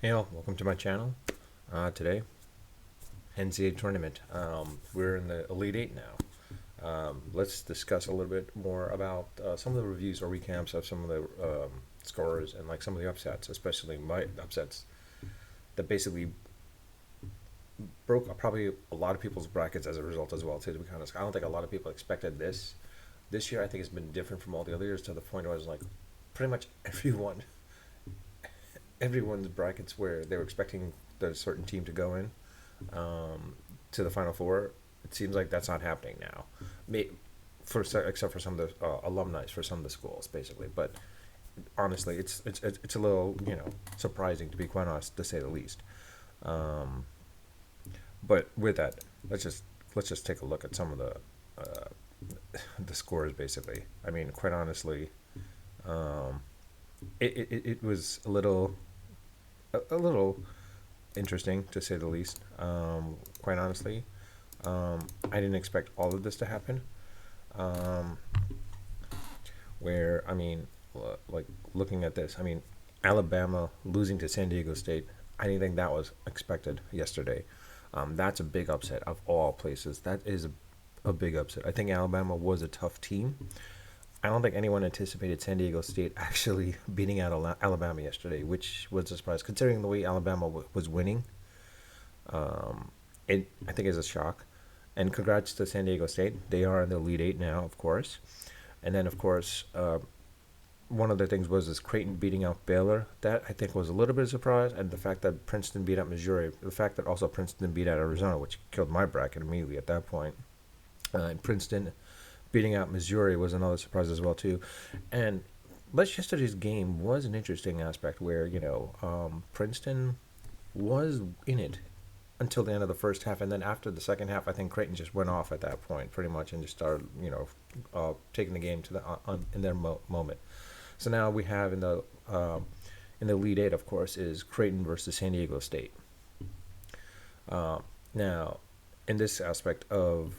Hey all, welcome to my channel. Today, NCAA tournament. We're in the Elite Eight now. Let's discuss a little bit more about some of the reviews or recaps of some of the scores and like some of the upsets, especially my upsets that basically broke probably a lot of people's brackets as a result as well. Too, to be honest, I don't think a lot of people expected this. This year, I think it's been different from all the other years to the point where I was like, pretty much everyone's brackets where they were expecting the certain team to go in to the Final Four. It seems like that's not happening now, except for some of the alumni for some of the schools, basically. But honestly, it's a little surprising to be quite honest, to say the least. Um, but with that, let's just take a look at some of the scores. Basically, I mean, quite honestly, um, it was a little interesting to say the least. Quite honestly, I didn't expect all of this to happen. Um, where I mean, like looking at this, I mean, Alabama losing to San Diego State, I didn't think that was expected yesterday. That's a big upset of all places. That is a big upset. I think Alabama was a tough team. I don't think anyone anticipated San Diego State actually beating out Alabama yesterday, which was a surprise considering the way Alabama was winning. Um, it I think is a shock. And congrats to San Diego State. They are in the Elite Eight now, of course. And then, of course, one of the things was this Creighton beating out Baylor. That I think was a little bit of a surprise, and the fact that Princeton beat out Missouri, the fact that also Princeton beat out Arizona, which killed my bracket immediately at that point. And Princeton beating out Missouri was another surprise as well too. And but yesterday's game was an interesting aspect where Princeton was in it until the end of the first half, and then after the second half, I think Creighton just went off at that point pretty much and just started taking the game to the in their moment. So now we have in the lead eight, of course, is Creighton versus San Diego State. Now, in this aspect of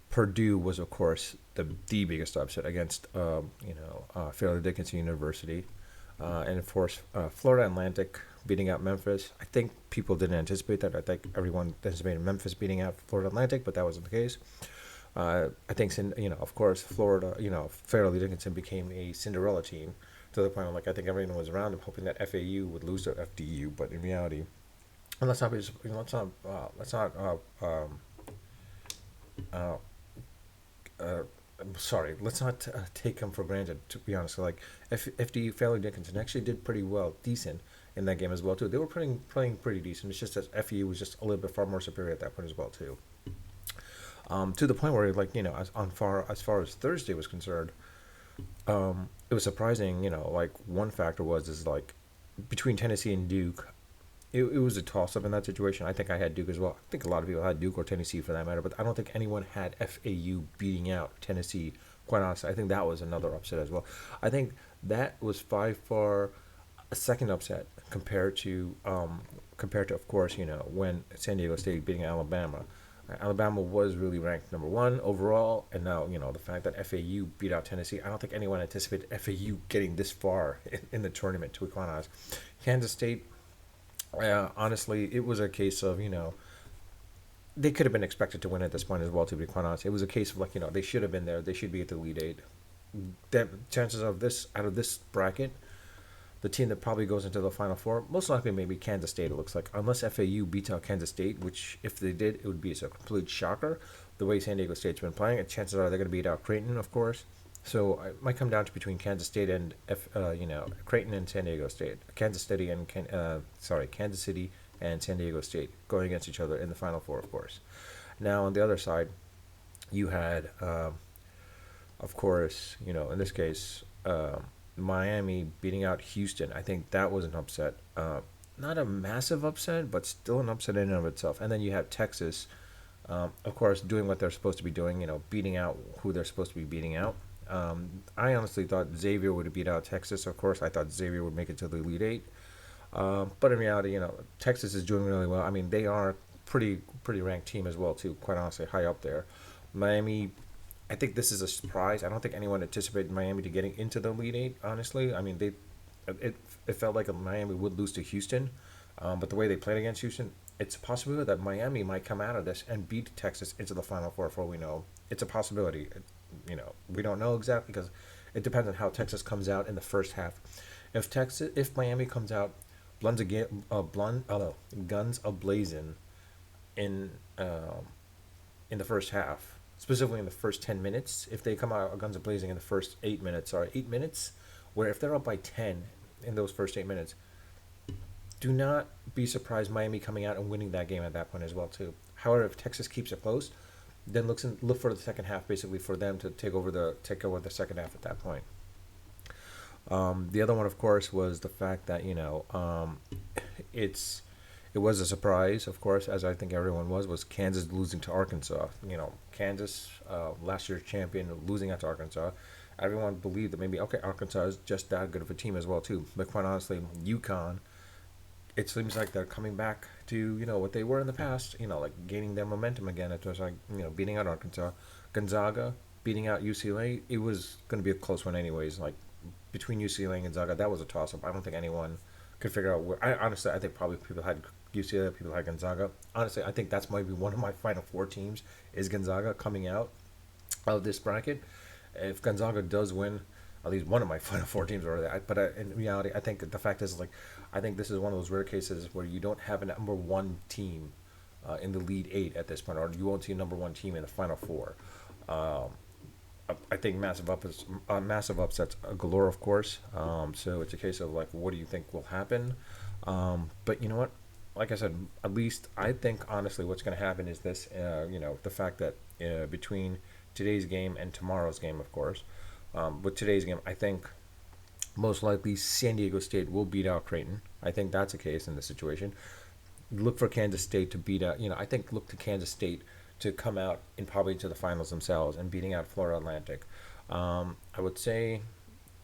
Purdue was, of course, the biggest upset against Fairleigh Dickinson University, and of course Florida Atlantic beating out Memphis. I think people didn't anticipate that. I think everyone anticipated Memphis beating out Florida Atlantic, but that wasn't the case. I think of course, Florida, Fairleigh Dickinson became a Cinderella team to the point where, like, I think everyone was around them hoping that FAU would lose to FDU, but in reality, and let's not be, uh, uh, sorry, let's not take them for granted. To be honest, like FDU, Fairleigh Dickinson actually did pretty well, decent in that game as well too. They were playing pretty decent. It's just that FEU was just a little bit far more superior at that point as well too. To the point where, like, as far as Thursday was concerned, it was surprising. Like, one factor is like between Tennessee and Duke. It was a toss up in that situation. I think I had Duke as well. I think a lot of people had Duke or Tennessee for that matter, but I don't think anyone had FAU beating out Tennessee. Quite honestly, I think that was another upset as well. I think that was by far a second upset compared to, of course, when San Diego State beating Alabama. Alabama was really ranked number one overall, and now the fact that FAU beat out Tennessee. I don't think anyone anticipated FAU getting this far in the tournament. To be quite honest, Kansas State, honestly, it was a case of they could have been expected to win at this point as well. To be quite honest, it was a case of, like, they should have been there. They should be at the lead eight. The chances of this out of this bracket, the team that probably goes into the Final Four, most likely maybe Kansas State. It looks like, unless FAU beats out Kansas State, which if they did, it would be a complete shocker. The way San Diego State's been playing, and chances are they're going to beat out Creighton, of course. So it might come down to between Kansas State and Creighton and San Diego State, Kansas City and San Diego State going against each other in the Final Four, of course. Now on the other side, you had, of course, in this case, Miami beating out Houston. I think that was an upset. Not a massive upset, but still an upset in and of itself. And then you have Texas, of course, doing what they're supposed to be doing, beating out who they're supposed to be beating out. I honestly thought Xavier would beat out Texas. Of course, I thought Xavier would make it to the Elite Eight. But in reality, Texas is doing really well. I mean, they are pretty ranked team as well too. Quite honestly, high up there. Miami, I think this is a surprise. I don't think anyone anticipated Miami to getting into the Elite Eight. Honestly, I mean, it it felt like Miami would lose to Houston, but the way they played against Houston, it's a possibility that Miami might come out of this and beat Texas into the Final Four. For all we know, it's a possibility. We don't know exactly because it depends on how Texas comes out in the first half. If Miami comes out, guns a blazing in in the first half, specifically in the first 10 minutes. If they come out guns a blazing in the first 8 minutes, or 8 minutes, where if they're up by 10 in those first 8 minutes, do not be surprised Miami coming out and winning that game at that point as well too. However, if Texas keeps it close, then look for the second half, basically for them to take over the second half at that point. The other one, of course, was the fact that it's it was a surprise, of course, as I think everyone was Kansas losing to Arkansas. Kansas, last year's champion, losing out to Arkansas. Everyone believed that maybe okay, Arkansas is just that good of a team as well too. But quite honestly, UConn, it seems like they're coming back to what they were in the past. Like gaining their momentum again. It was like beating out Arkansas, Gonzaga beating out UCLA. It was going to be a close one anyways. Like between UCLA and Gonzaga, that was a toss up. I don't think anyone could figure out where. I think probably people had UCLA, people had Gonzaga. Honestly, I think that's maybe one of my Final Four teams is Gonzaga coming out of this bracket. If Gonzaga does win, at least one of my Final Four teams are there. But in reality, I think the fact is, like, I think this is one of those rare cases where you don't have a number one team in the lead eight at this point, or you won't see a number one team in the Final Four. Um, I think massive upsets galore, of course. So it's a case of like, what do you think will happen? But you know what? Like I said, at least I think honestly, what's going to happen is this. The fact that between today's game and tomorrow's game, of course, with today's game, I think most likely San Diego State will beat out Creighton. I think that's the case in this situation. Look for Kansas State to beat out. I think look to Kansas State to come out and probably to the finals themselves and beating out Florida Atlantic. I would say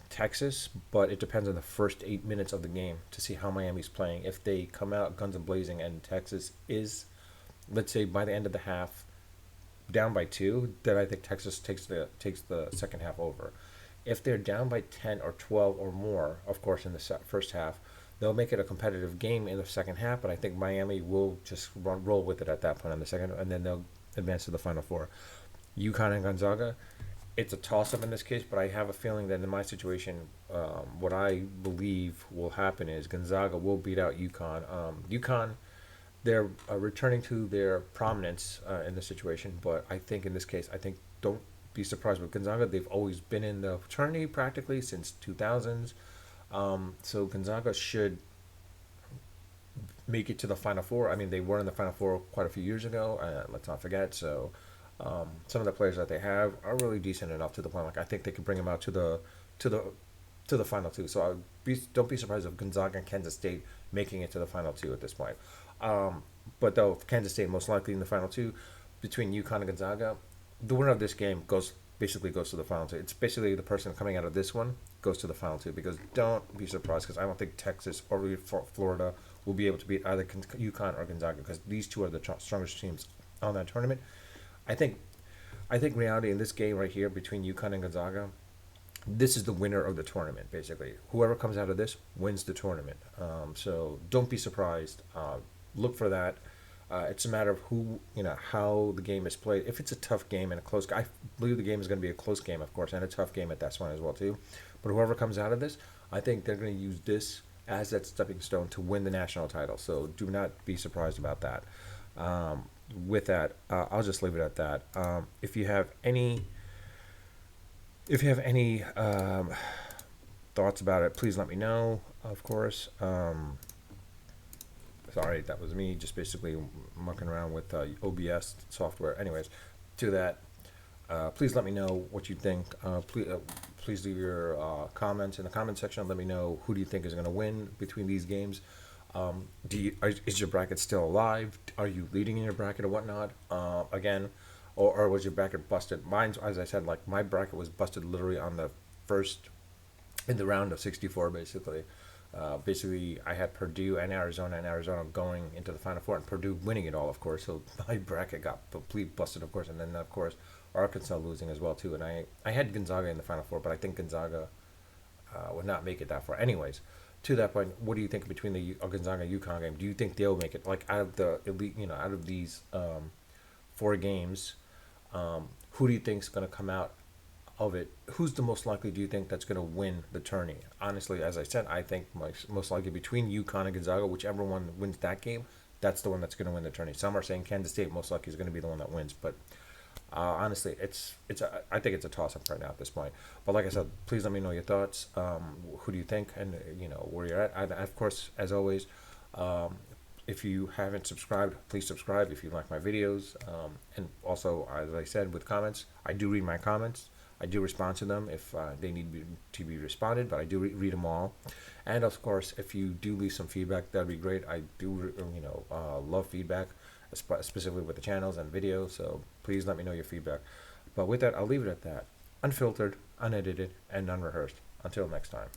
Texas, but it depends on the first 8 minutes of the game to see how Miami's playing. If they come out guns a blazing and Texas is, let's say by the end of the half, down by two, then I think Texas takes the second half over. If they're down by 10 or 12 or more, of course, in the first half, they'll make it a competitive game in the second half. But I think Miami will just roll with it at that point in the second, and then they'll advance to the Final Four. UConn and Gonzaga, it's a toss-up in this case, but I have a feeling that in my situation, what I believe will happen is Gonzaga will beat out UConn. UConn, they're returning to their prominence in this situation, but I think in this case, I think don't be surprised with Gonzaga. They've always been in the tourney practically since 2000s. So Gonzaga should make it to the Final Four. I mean, they were in the Final Four quite a few years ago. Let's not forget. So some of the players that they have are really decent enough to the point. Like I think they could bring them out to the to the final two. So don't be surprised if Gonzaga and Kansas State making it to the final two at this point. But though Kansas State most likely in the final two, between UConn and Gonzaga, the winner of this game basically goes to the final two. It's basically the person coming out of this one goes to the final two because don't be surprised because I don't think Texas or Florida will be able to beat either UConn or Gonzaga because these two are the strongest teams on that tournament. I think reality in this game right here between UConn and Gonzaga, this is the winner of the tournament basically. Whoever comes out of this wins the tournament. So don't be surprised. Look for that. It's a matter of how the game is played. If it's a tough game and a close, I believe the game is going to be a close game, of course, and a tough game at that one as well too. But whoever comes out of this, I think they're going to use this as that stepping stone to win the national title. So do not be surprised about that. With that, I'll just leave it at that. If you have any thoughts about it, please let me know. Of course. Sorry, that was me just basically mucking around with OBS software. Anyways, to that, please let me know what you think. Please leave your comments in the comment section. Let me know who do you think is going to win between these games. Is your bracket still alive? Are you leading in your bracket or whatnot? Again, or was your bracket busted? Mine's, as I said, like my bracket was busted literally on the first in the round of 64, basically. Basically, I had Purdue and Arizona going into the Final Four, and Purdue winning it all, of course. So my bracket got complete busted, of course, and then of course Arkansas losing as well too. And I had Gonzaga in the Final Four, but I think Gonzaga would not make it that far. Anyways, to that point, what do you think between the Gonzaga UConn game? Do you think they'll make it? Like out of the elite, out of these four games, who do you think's going to come out of it? Who's the most likely? Do you think that's going to win the tourney? Honestly, as I said, I think most likely between UConn and Gonzaga, whichever one wins that game, that's the one that's going to win the tourney. Some are saying Kansas State most likely is going to be the one that wins, but honestly, I think it's a toss up right now at this point. But like I said, please let me know your thoughts. Who do you think, and where you're at. Of course, as always, if you haven't subscribed, please subscribe if you like my videos. And also, as I said, with comments, I do read my comments. I do respond to them if they need to be responded, but I do read them all. And of course, if you do leave some feedback, that'd be great. I do, love feedback, specifically with the channels and videos. So please let me know your feedback. But with that, I'll leave it at that. Unfiltered, unedited, and unrehearsed. Until next time.